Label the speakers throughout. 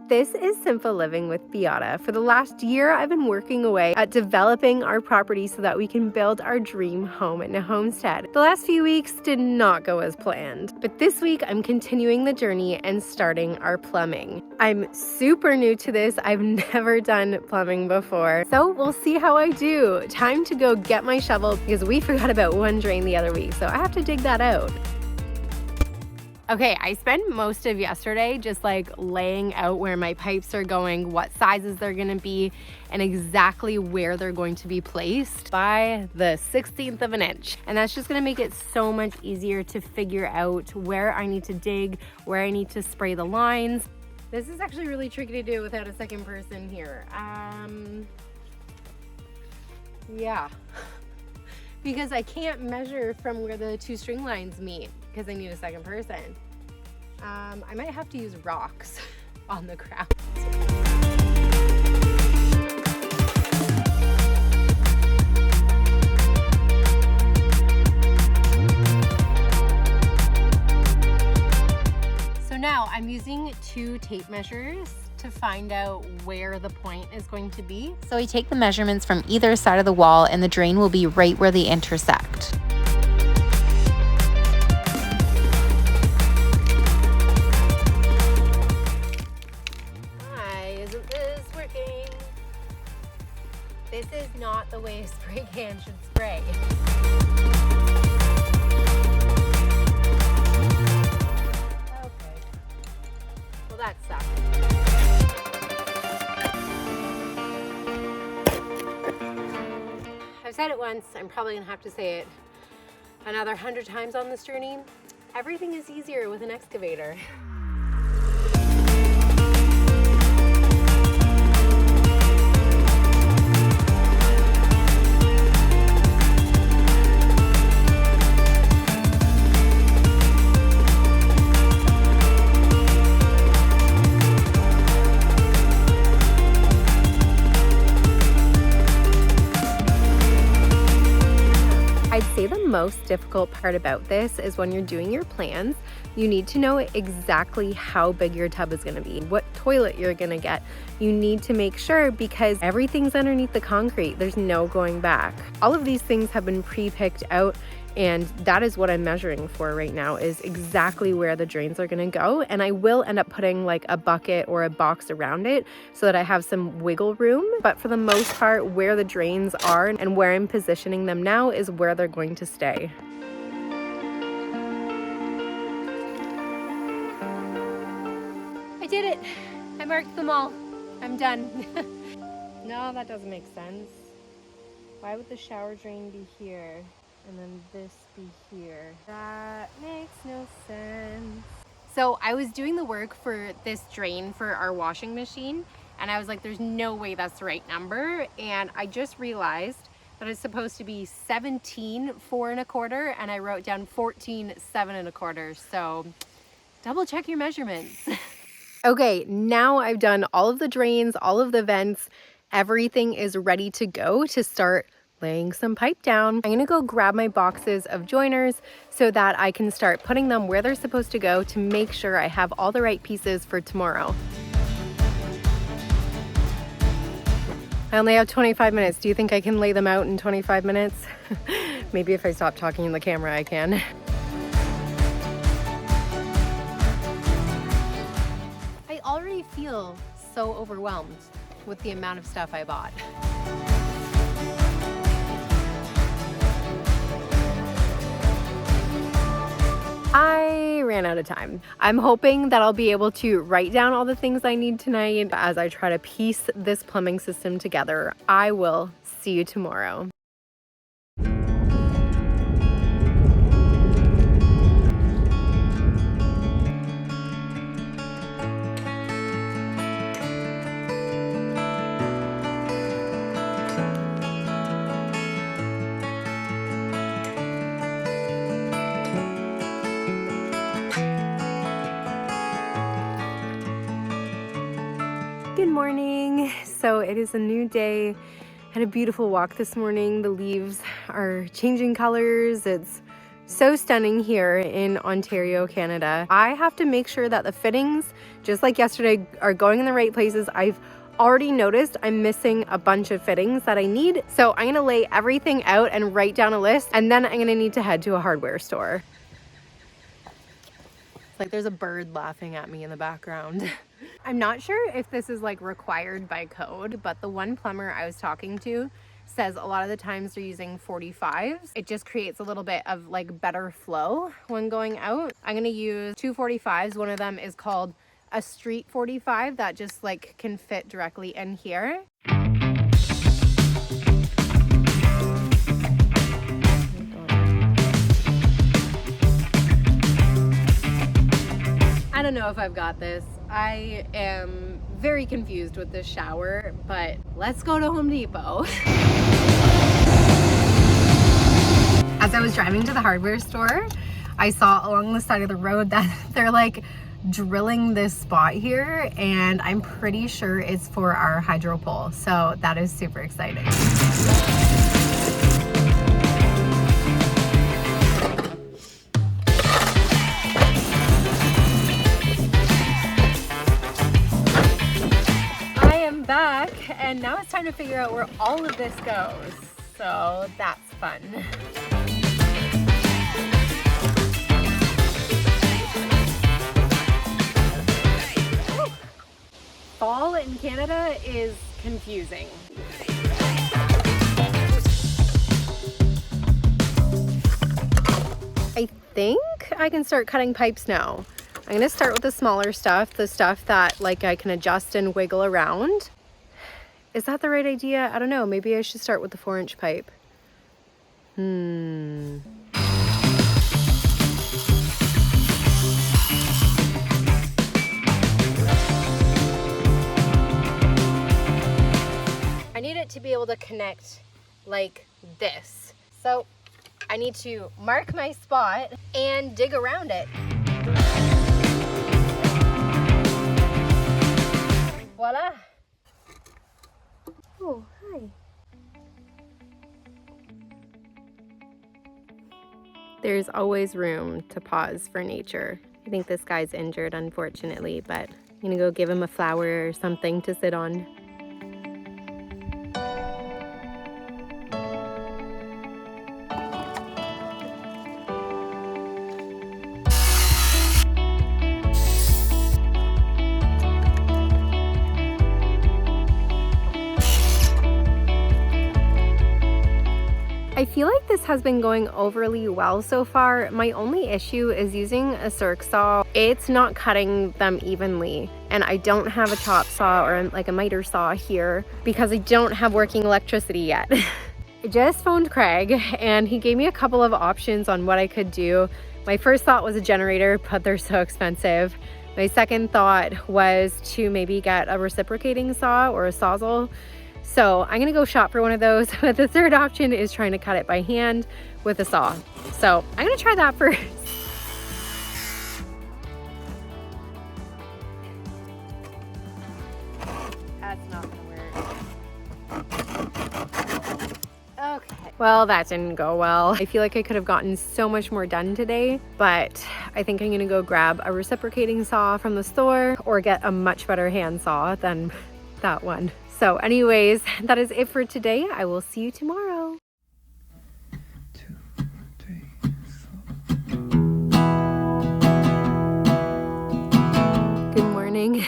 Speaker 1: This is Simple Living with Biata. For the last year, I've been working away at developing our property so that we can build our dream home in a homestead. The last few weeks did not go as planned, but this week I'm continuing the journey and starting our plumbing. I'm super new to this. I've never done plumbing before, so we'll see how I do. Time to go get my shovel because we forgot about one drain the other week, so I have to dig that out. Okay, I spent most of yesterday just like laying out where my pipes are going, what sizes they're gonna be, and exactly where they're going to be placed by the 16th of an inch. And that's just gonna make it so much easier to figure out where I need to dig, where I need to spray the lines. This is actually really tricky to do without a second person here. Yeah. Because I can't measure from where the two string lines meet because I need a second person. I might have to use rocks on the ground. So now I'm using two tape measures to find out where the point is going to be.
Speaker 2: So I take the measurements from either side of the wall and the drain will be right where they intersect.
Speaker 1: Hi, isn't this working? This is not the way a spray can should spray. Okay. Well, that sucks. I've said it once, I'm probably gonna have to say it another 100 times on this journey. Everything is easier with an excavator. I'd say the most difficult part about this is when you're doing your plans, you need to know exactly how big your tub is gonna be, what toilet you're gonna get. You need to make sure because everything's underneath the concrete. There's no going back. All of these things have been pre-picked out, and that is what I'm measuring for right now, is exactly where the drains are gonna go. And I will end up putting like a bucket or a box around it so that I have some wiggle room. But for the most part, where the drains are and where I'm positioning them now is where they're going to stay. I did it. I marked them all. I'm done. No, that doesn't make sense. Why would the shower drain be here and then this be here? That makes no sense. So I was doing the work for this drain for our washing machine, and I was like, there's no way that's the right number. And I just realized that it's supposed to be 17 4 1/4, and I wrote down 14 7 1/4. So double check your measurements. Okay, now I've done all of the drains, all of the vents. Everything is ready to go to start laying some pipe down. I'm gonna go grab my boxes of joiners so that I can start putting them where they're supposed to go to make sure I have all the right pieces for tomorrow. I only have 25 minutes. Do you think I can lay them out in 25 minutes? Maybe if I stop talking in the camera, I can. I already feel so overwhelmed with the amount of stuff I bought. I ran out of time. I'm hoping that I'll be able to write down all the things I need tonight as I try to piece this plumbing system together. I will see you tomorrow. Good morning. So it is a new day. I had a beautiful walk this morning. The leaves are changing colors. It's So stunning here in Ontario, Canada. I have to make sure that the fittings, just like yesterday, are going in the right places. I've already noticed I'm missing a bunch of fittings that I need. So I'm gonna lay everything out and write down a list, and then I'm gonna need to head to a hardware store. It's like there's a bird laughing at me in the background. I'm not sure if this is like required by code, but the one plumber I was talking to says a lot of the times they're using 45s. It just creates a little bit of like better flow when going out. I'm gonna use two 45s. One of them is called a street 45 that just like can fit directly in here. I don't know if I've got this. I am very confused with this shower, but let's go to Home Depot. As I was driving to the hardware store, I saw along the side of the road that they're like drilling this spot here, and I'm pretty sure it's for our hydro pole. So that is super exciting. Back, and now it's time to figure out where all of this goes. So that's fun. Fall in Canada is confusing. I think I can start cutting pipes now. I'm gonna start with the smaller stuff, the stuff that like I can adjust and wiggle around. Is that the right idea? I don't know. Maybe I should start with the 4-inch pipe. I need it to be able to connect like this. So I need to mark my spot and dig around it. Voila. Oh, hi. There's always room to pause for nature. I think this guy's injured, unfortunately, but I'm gonna go give him a flower or something to sit on. I feel like this has been going overly well so far. My only issue is using a circ saw. It's not cutting them evenly, and I don't have a chop saw or like a miter saw here because I don't have working electricity yet. I just phoned Craig and he gave me a couple of options on what I could do. My first thought was a generator, but they're so expensive. My second thought was to maybe get a reciprocating saw or a sawzall. So I'm gonna go shop for one of those, but the third option is trying to cut it by hand with a saw. So I'm gonna try that first. That's not gonna work. Okay. Well, that didn't go well. I feel like I could have gotten so much more done today, but I think I'm gonna go grab a reciprocating saw from the store or get a much better hand saw than that one. So anyways, that is it for today. I will see you tomorrow.
Speaker 3: 2, 3, 4.
Speaker 1: Good morning.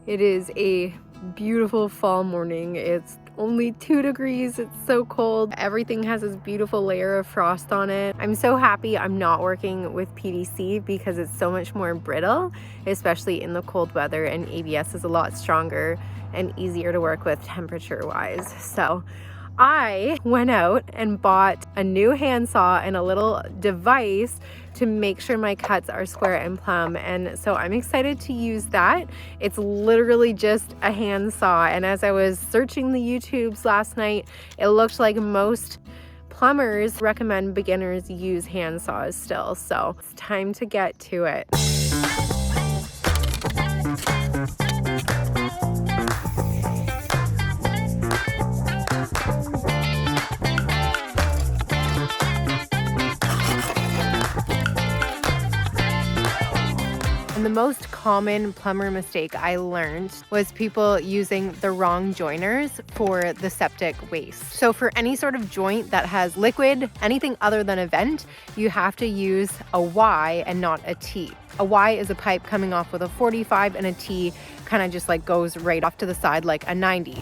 Speaker 1: It is a beautiful fall morning. It's only 2 degrees. It's so cold. Everything has this beautiful layer of frost on it. I'm so happy I'm not working with PVC because it's so much more brittle, especially in the cold weather, and ABS is a lot stronger and easier to work with temperature wise. So I went out and bought a new handsaw and a little device to make sure my cuts are square and plumb, and so I'm excited to use that. It's literally just a handsaw, and as I was searching the YouTubes last night, it looked like most plumbers recommend beginners use handsaws still, so it's time to get to it. most common plumber mistake I learned was people using the wrong joiners for the septic waste. So for any sort of joint that has liquid, anything other than a vent, you have to use a Y and not a T. A Y is a pipe coming off with a 45, and a T kind of just like goes right off to the side like a 90.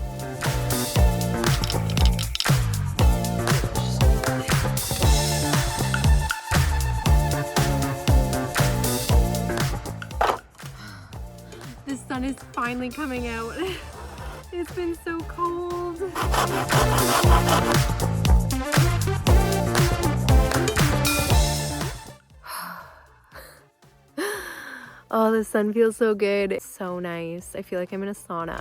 Speaker 1: The sun is finally coming out. It's been so cold. Oh, the sun feels so good. It's so nice. I feel like I'm in a sauna.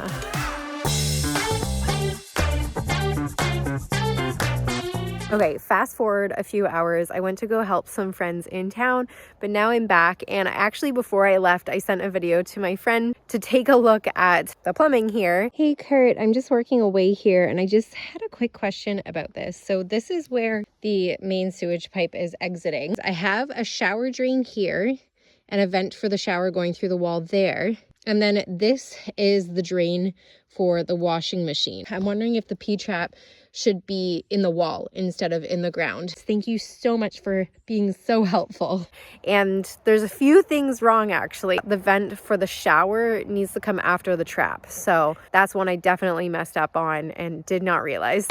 Speaker 1: Okay, fast forward a few hours. I went to go help some friends in town, but now I'm back. And actually, before I left, I sent a video to my friend to take a look at the plumbing here. Hey, Kurt, I'm just working away here, and I just had a quick question about this. So this is where the main sewage pipe is exiting. I have a shower drain here and a vent for the shower going through the wall there. And then this is the drain for the washing machine. I'm wondering if the P-trap should be in the wall instead of in the ground. Thank you so much for being so helpful. And there's a few things wrong actually. The vent for the shower needs to come after the trap. So that's one I definitely messed up on and did not realize.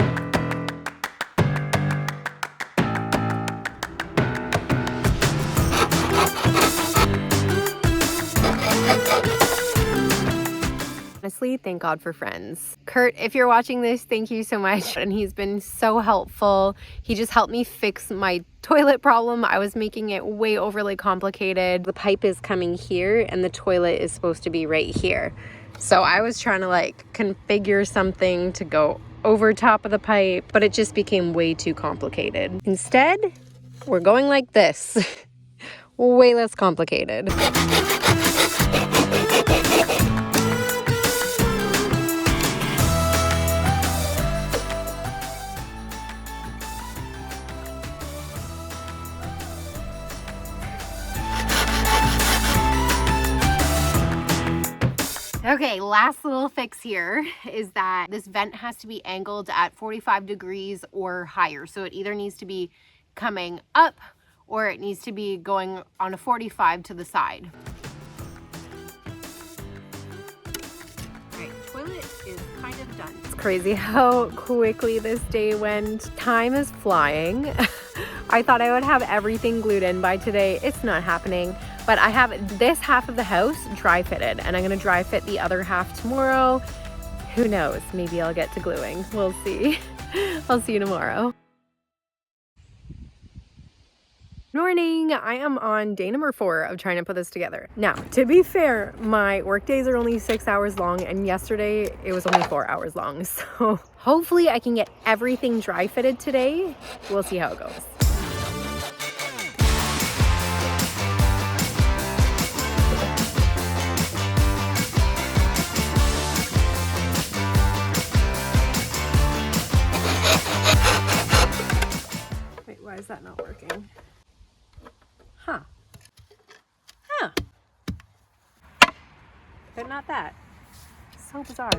Speaker 1: Honestly, thank God for friends. Kurt, if you're watching this, thank you so much. And he's been so helpful. He just helped me fix my toilet problem. I was making it way overly complicated. The pipe is coming here and the toilet is supposed to be right here. So I was trying to like configure something to go over top of the pipe, but it just became way too complicated. Instead, we're going like this. Way less complicated. Okay, last little fix here is that this vent has to be angled at 45 degrees or higher. So it either needs to be coming up or it needs to be going on a 45 to the side. All right, toilet is kind of done. It's crazy how quickly this day went. Time is flying. I thought I would have everything glued in by today. It's not happening. But I have this half of the house dry fitted, and I'm gonna dry fit the other half tomorrow. Who knows, maybe I'll get to gluing. We'll see. I'll see you tomorrow. Morning, I am on day number 4 of trying to put this together. Now, to be fair, my work days are only 6 hours long, and yesterday it was only 4 hours long. So hopefully I can get everything dry fitted today. We'll see how it goes. Why is that not working? Huh. But not that. So bizarre.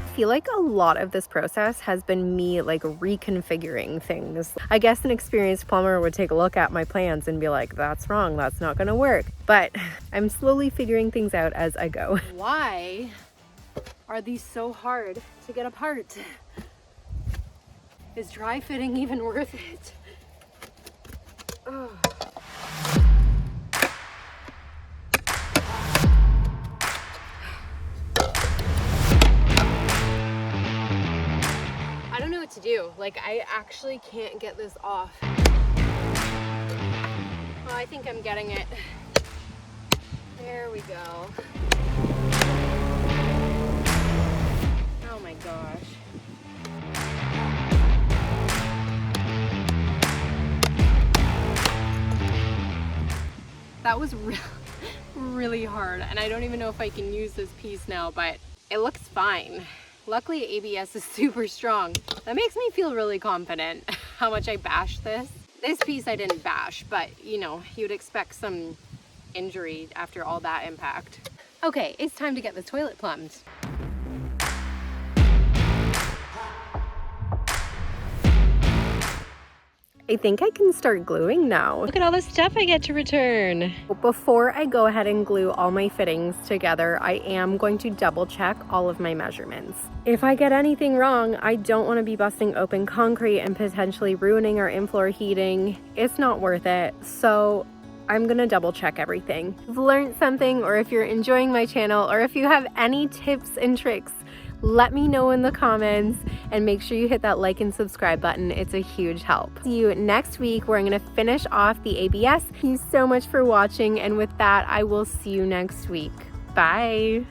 Speaker 1: I feel like a lot of this process has been me like reconfiguring things. I guess an experienced plumber would take a look at my plans and be like, that's wrong, that's not gonna work. But I'm slowly figuring things out as I go. Why are these so hard to get apart? Is dry fitting even worth it? Oh. I don't know what to do. Like, I actually can't get this off. Oh, I think I'm getting it. There we go. Oh my gosh. That was really hard, and I don't even know if I can use this piece now, but it looks fine. Luckily, ABS is super strong. That makes me feel really confident how much I bashed this. This piece I didn't bash, but you know, you'd expect some injury after all that impact. Okay, it's time to get the toilet plumbed. I think I can start gluing now. Look at all the stuff I get to return. Before I go ahead and glue all my fittings together, I am going to double check all of my measurements. If I get anything wrong, I don't want to be busting open concrete and potentially ruining our in-floor heating. It's not worth it. So I'm gonna double check everything. If you've learned something, or if you're enjoying my channel, or if you have any tips and tricks, let me know in the comments, and make sure you hit that like and subscribe button. It's a huge help. See you next week where I'm gonna finish off the ABS. Thank you so much for watching, and with that, I will see you next week. Bye.